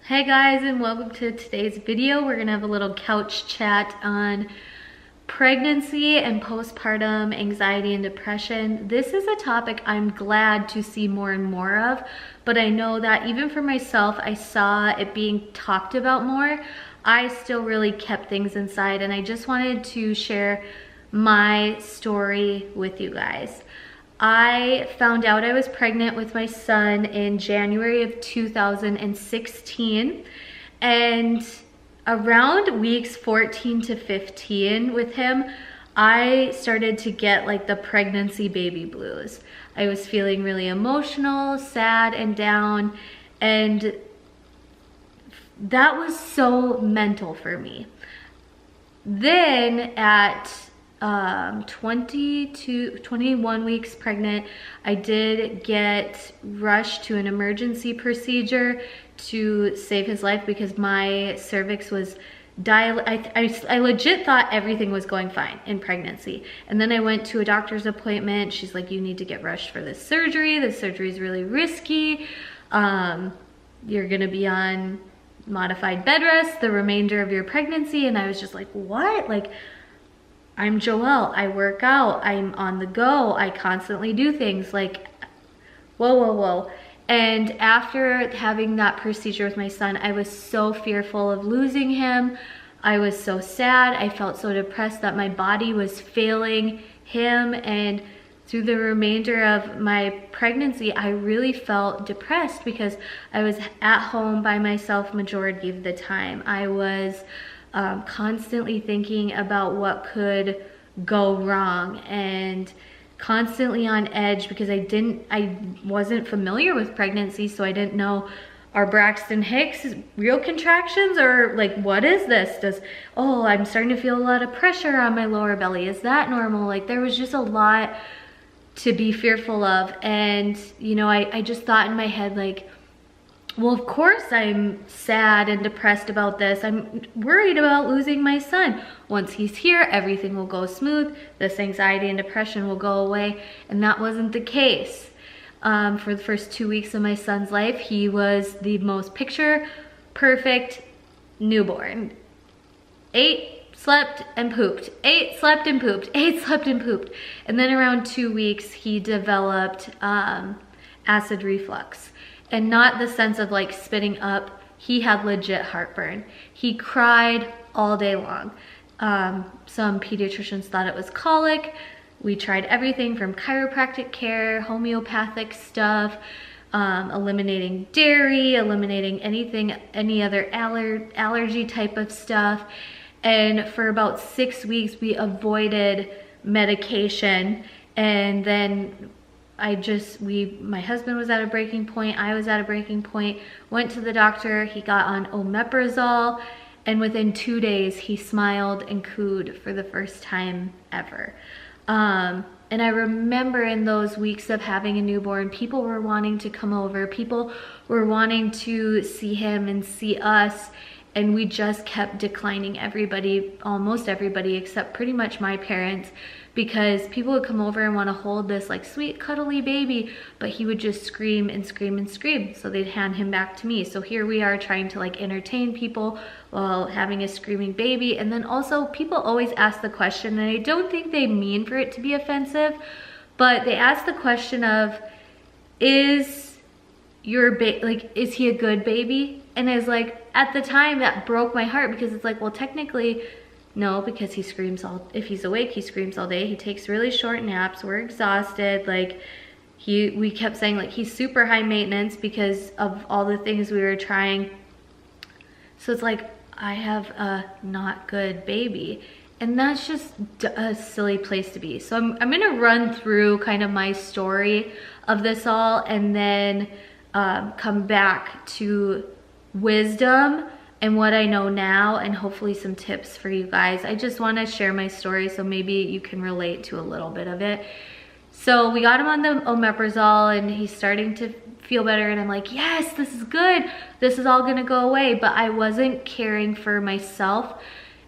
Hey guys, and welcome to today's video. We're gonna have a little couch chat on pregnancy and postpartum anxiety and depression. This is a topic I'm glad to see more and more of, but I know that even for myself, I saw it being talked about more. I still really kept things inside, and I just wanted to share my story with you guys. I found out I was pregnant with my son in January of 2016, and around weeks 14 to 15 with him, I started to get like the pregnancy baby blues. I was feeling really emotional, sad, and down, and that was so mental for me. Then at 21 weeks pregnant, I did get rushed to an emergency procedure to save his life because my cervix was I legit thought everything was going fine in pregnancy. And then I went to a doctor's appointment. She's like, you need to get rushed for this surgery. This surgery is really risky. You're gonna be on modified bed rest the remainder of your pregnancy. And I was just like, what? Like, I'm Joelle, I work out, I'm on the go, I constantly do things, like, whoa. And after having that procedure with my son, I was so fearful of losing him. I was so sad. I felt so depressed that my body was failing him. And through the remainder of my pregnancy, I really felt depressed because I was at home by myself majority of the time. I was constantly thinking about what could go wrong and constantly on edge because I wasn't familiar with pregnancy, so I didn't know, are Braxton Hicks real contractions, or like, what is this? I'm starting to feel a lot of pressure on my lower belly. Is that normal? Like, there was just a lot to be fearful of. And you know, I just thought in my head, like, well, of course I'm sad and depressed about this. I'm worried about losing my son. Once he's here, everything will go smooth. This anxiety and depression will go away. And that wasn't the case. For the first 2 weeks of my son's life, he was the most picture perfect newborn. Ate, slept, and pooped. Ate, slept, and pooped. Ate, slept, and pooped. And then around 2 weeks, he developed acid reflux. And not the sense of like spitting up. He had legit heartburn. He cried all day long. Some pediatricians thought it was colic. We tried everything from chiropractic care, homeopathic stuff, eliminating dairy, eliminating anything, any other allergy type of stuff. And for about 6 weeks, we avoided medication. And then my husband was at a breaking point, I was at a breaking point, went to the doctor, he got on omeprazole, and within 2 days, he smiled and cooed for the first time ever. And I remember in those weeks of having a newborn, people were wanting to come over, people were wanting to see him and see us, and we just kept declining everybody, almost everybody, except pretty much my parents, because people would come over and want to hold this like sweet cuddly baby, but he would just scream and scream and scream, so they'd hand him back to me. So here we are trying to like entertain people while having a screaming baby. And then also people always ask the question, and I don't think they mean for it to be offensive, but they ask the question of, is he a good baby? And it's like, at the time that broke my heart, because it's like, well, technically no, because he screams if he's awake, he screams all day. He takes really short naps. We're exhausted. Like, we kept saying like he's super high maintenance because of all the things we were trying. So it's like, I have a not good baby. And that's just a silly place to be. So I'm gonna run through kind of my story of this all, and then come back to wisdom and what I know now, and hopefully some tips for you guys. I just wanna share my story so maybe you can relate to a little bit of it. So we got him on the omeprazole, and he's starting to feel better, and I'm like, yes, this is good. This is all gonna go away. But I wasn't caring for myself,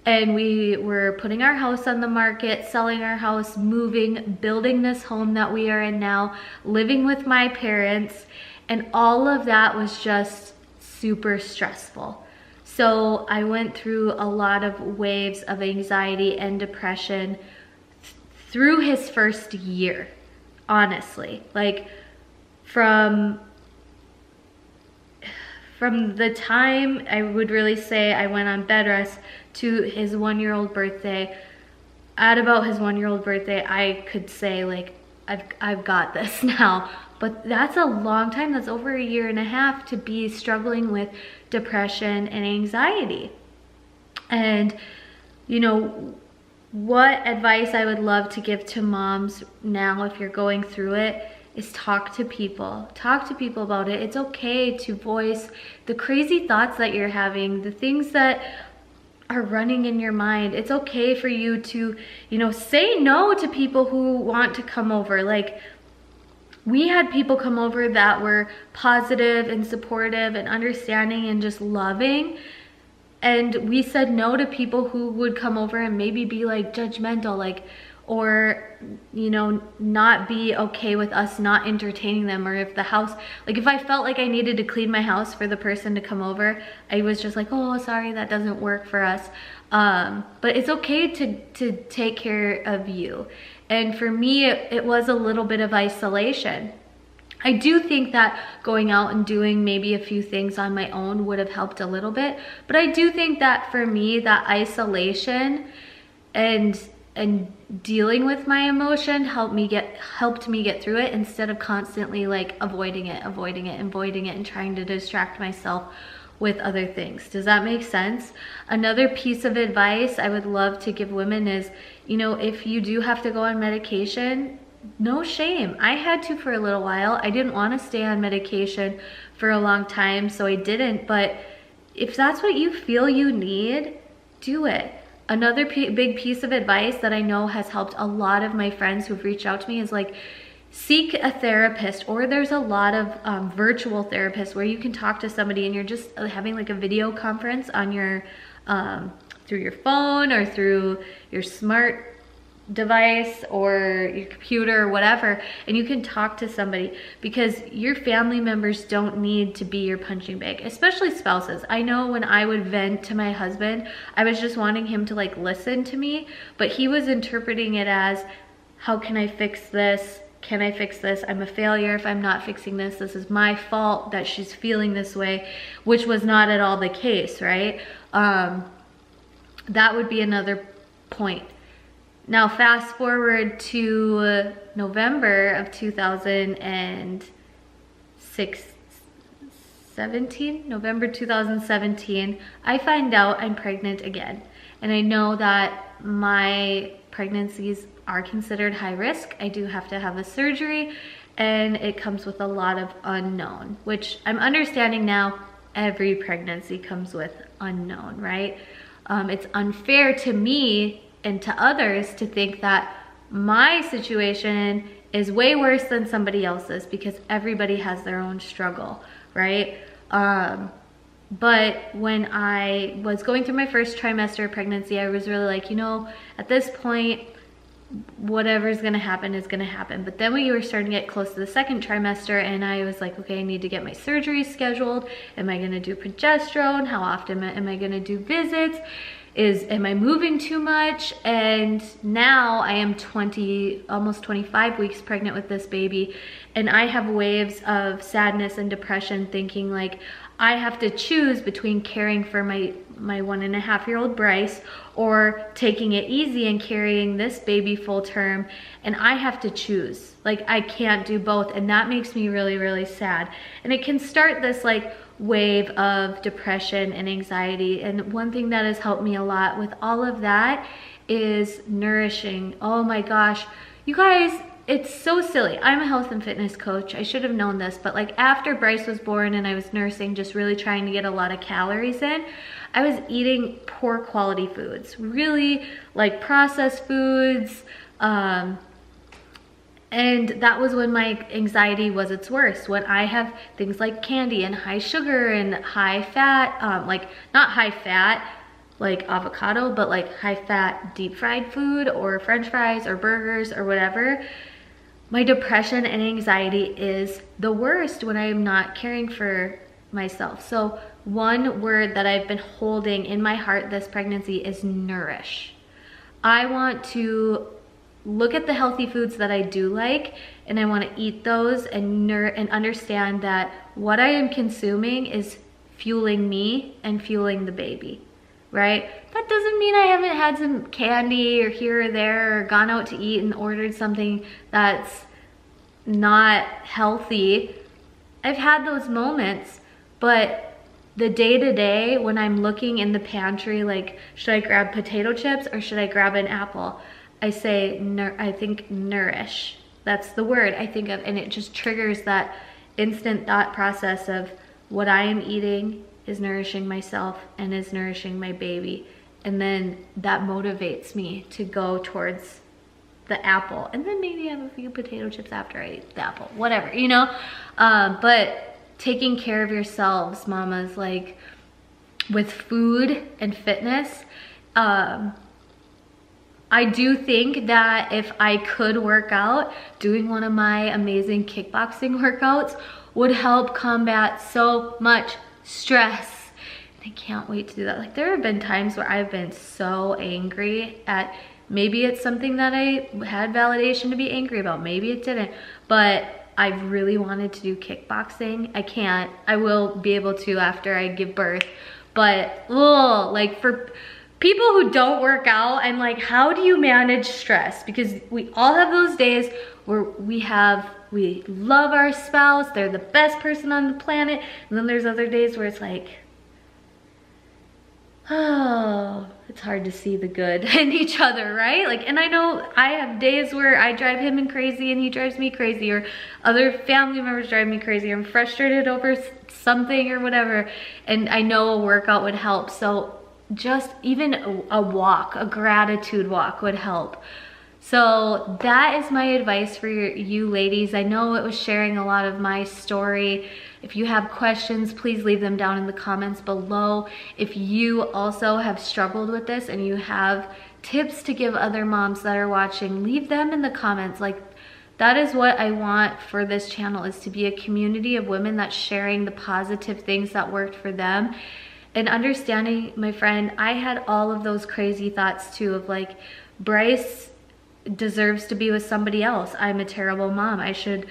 and we were putting our house on the market, selling our house, moving, building this home that we are in now, living with my parents, and all of that was just super stressful. So I went through a lot of waves of anxiety and depression through his first year, honestly. Like from the time I would really say I went on bed rest to his 1-year-old birthday, at about his 1-year-old birthday, I could say like, I've got this now. But that's a long time. That's over 1.5 years to be struggling with depression and anxiety. And, you know, what advice I would love to give to moms now, if you're going through it, is talk to people. Talk to people about it. It's okay to voice the crazy thoughts that you're having, the things that are running in your mind. It's okay for you to, you know, say no to people who want to come over. Like, we had people come over that were positive and supportive and understanding and just loving. And we said no to people who would come over and maybe be like judgmental, like, or, you know, not be okay with us not entertaining them. Or if the house, like if I felt like I needed to clean my house for the person to come over, I was just like, oh, sorry, that doesn't work for us. But it's okay to take care of you. And for me, it was a little bit of isolation. I do think that going out and doing maybe a few things on my own would have helped a little bit. But I do think that for me, that isolation and dealing with my emotion helped me get through it, instead of constantly like avoiding it and trying to distract myself with other things. Does that make sense? Another piece of advice I would love to give women is, you know, if you do have to go on medication, no shame. I had to for a little while. I didn't want to stay on medication for a long time, so I didn't. But if that's what you feel you need, do it. Another big piece of advice that I know has helped a lot of my friends who've reached out to me is like, seek a therapist. Or there's a lot of virtual therapists where you can talk to somebody and you're just having like a video conference on your through your phone or through your smart device or your computer or whatever, and you can talk to somebody, because your family members don't need to be your punching bag, especially spouses. I know when I would vent to my husband, I was just wanting him to like listen to me, but he was interpreting it as, how can I fix this? Can I fix this? I'm a failure if I'm not fixing this. This is my fault that she's feeling this way, which was not at all the case, right? That would be another point. Now, fast forward to November of 2017, November 2017, I find out I'm pregnant again. And I know that my pregnancies are considered high risk. I do have to have a surgery, and it comes with a lot of unknown, which I'm understanding now. Every pregnancy comes with unknown, right? It's unfair to me and to others to think that my situation is way worse than somebody else's, because everybody has their own struggle, right? But when I was going through my first trimester of pregnancy, I was really like, you know, at this point, whatever's gonna happen is gonna happen. But then we were starting to get close to the second trimester, and I was like, okay, I need to get my surgery scheduled. Am I gonna do progesterone? How often am I gonna do visits? Am I moving too much? And now I am almost 25 weeks pregnant with this baby, and I have waves of sadness and depression, thinking like, I have to choose between caring for my 1.5-year-old Bryce or taking it easy and carrying this baby full term, and I have to choose. Like, I can't do both, and that makes me really, really sad. And it can start this like wave of depression and anxiety. And one thing that has helped me a lot with all of that is nourishing. Oh my gosh, you guys, it's so silly. I'm a health and fitness coach. I should have known this, but like after Bryce was born and I was nursing, just really trying to get a lot of calories in, I was eating poor quality foods, really like processed foods. And that was when my anxiety was its worst, when I have things like candy and high sugar and high fat, like not high fat, like avocado, but like high fat deep fried food or French fries or burgers or whatever. My depression and anxiety is the worst when I am not caring for myself. So one word that I've been holding in my heart this pregnancy is nourish. I want to look at the healthy foods that I do like, and I want to eat those and understand that what I am consuming is fueling me and fueling the baby, right? That doesn't mean I haven't had some candy or here or there, or gone out to eat and ordered something that's not healthy. I've had those moments, but the day-to-day, when I'm looking in the pantry, like, should I grab potato chips or should I grab an apple? I say, I think nourish. That's the word I think of, and it just triggers that instant thought process of what I am eating is nourishing myself and is nourishing my baby. And then that motivates me to go towards the apple, and then maybe have a few potato chips after I eat the apple, whatever, you know? But taking care of yourselves, mamas, like with food and fitness, I do think that if I could work out, doing one of my amazing kickboxing workouts would help combat so much stress. And I can't wait to do that. Like, there have been times where I've been so angry at, maybe it's something that I had validation to be angry about, maybe it didn't, but I really wanted to do kickboxing. I can't. I will be able to after I give birth, but like, for people who don't work out, I'm like, how do you manage stress? Because we all have those days where we love our spouse, they're the best person on the planet, and then there's other days where it's like, oh, it's hard to see the good in each other, right? Like, and I know I have days where I drive him crazy and he drives me crazy, or other family members drive me crazy, or I'm frustrated over something or whatever, and I know a workout would help. So just even a walk, a gratitude walk would help. So that is my advice for you ladies. I know it was sharing a lot of my story. If you have questions, please leave them down in the comments below. If you also have struggled with this and you have tips to give other moms that are watching, leave them in the comments. Like, that is what I want for this channel, is to be a community of women that's sharing the positive things that worked for them. And understanding, my friend, I had all of those crazy thoughts too, of like, Bryce deserves to be with somebody else. I'm a terrible mom. I should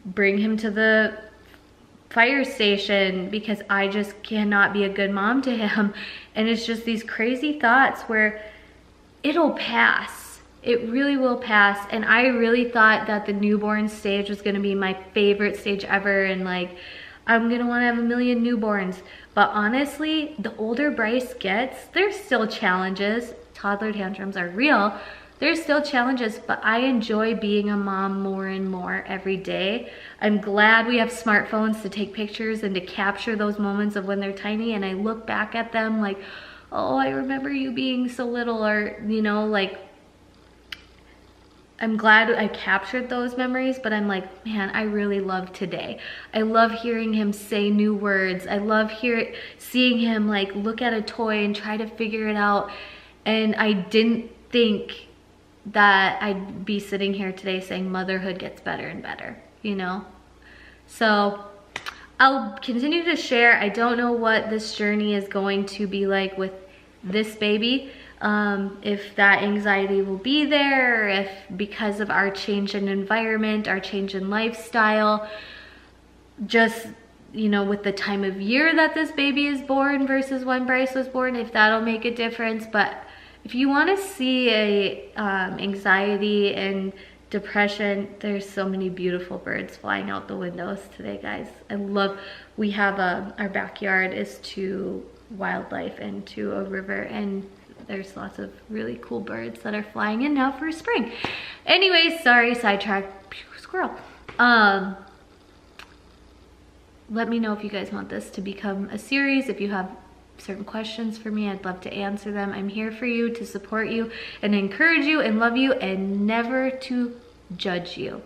bring him to the fire station because I just cannot be a good mom to him. And it's just these crazy thoughts where it'll pass. It really will pass. And I really thought that the newborn stage was gonna be my favorite stage ever, and like, I'm gonna wanna have a million newborns. But honestly, the older Bryce gets, there's still challenges. Toddler tantrums are real. There's still challenges, but I enjoy being a mom more and more every day. I'm glad we have smartphones to take pictures and to capture those moments of when they're tiny, and I look back at them like, oh, I remember you being so little, or, you know, like, I'm glad I captured those memories, but I'm like, man, I really love today. I love hearing him say new words. I love seeing him like look at a toy and try to figure it out. And I didn't think that I'd be sitting here today saying motherhood gets better and better, you know? So I'll continue to share. I don't know what this journey is going to be like with this baby. If that anxiety will be there, if because of our change in environment, our change in lifestyle, just, you know, with the time of year that this baby is born versus when Bryce was born, if that'll make a difference. But if you want to see anxiety and depression, there's so many beautiful birds flying out the windows today, guys. I love, we have our backyard is to wildlife and to a river, and there's lots of really cool birds that are flying in now for spring. Anyways, sorry, sidetrack. Squirrel. Let me know if you guys want this to become a series. If you have certain questions for me, I'd love to answer them. I'm here for you, to support you and encourage you and love you and never to judge you.